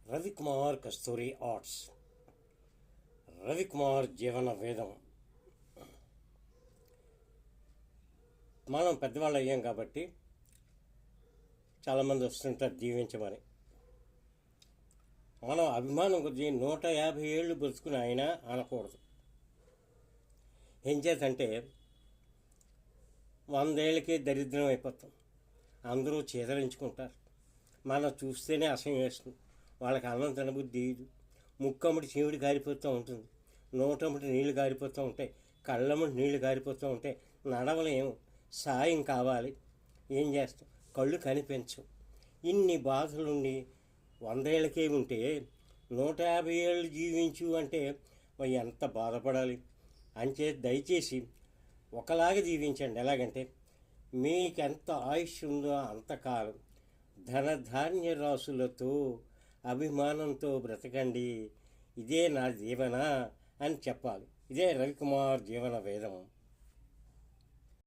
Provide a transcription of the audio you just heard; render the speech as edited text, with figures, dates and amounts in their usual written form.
రవికుమార్ కస్తూరి arts, Ravikumar జీవన వేదం. మనం పెద్దవాళ్ళు అయ్యాం కాబట్టి చాలామంది వస్తుంటారు దీవించమని. మనం అభిమానం కొద్ది 150 ఏళ్ళు బ్రతుకుని ఆయన అనకూడదు. ఏం చేతంటే 100 ఏళ్ళకే దరిద్రం అయిపోతాం. అందరూ చీదరించుకుంటారు. మనం చూస్తేనే అసహ్యం వేస్తుంది. వాళ్ళకి అన్నం తినబుద్ధి తీయదు. ముక్కమ్మటి చీమిడి కారిపోతూ ఉంటుంది, నోటమ్మటి నీళ్లు కారిపోతూ ఉంటాయి, కళ్ళమ్మటి నీళ్లు కారిపోతూ ఉంటాయి. నడవలేము, సాయం కావాలి, ఏం చేస్తాం, కళ్ళు కనిపించవు. ఇన్ని బాధలుండి 100 ఏళ్ళకే ఉంటే 150 ఏళ్ళు జీవించు అంటే ఎంత బాధపడాలి. అంచే దయచేసి ఒకలాగా జీవించండి. ఎలాగంటే మీకెంత ఆయుష్ ఉందో అంతకాలం ధనధాన్య రాసులతో అభిమానంతో బ్రతకండి. ఇదే నా జీవన అని చెప్పాలి. ఇదే రవికుమార్ జీవన వేదం.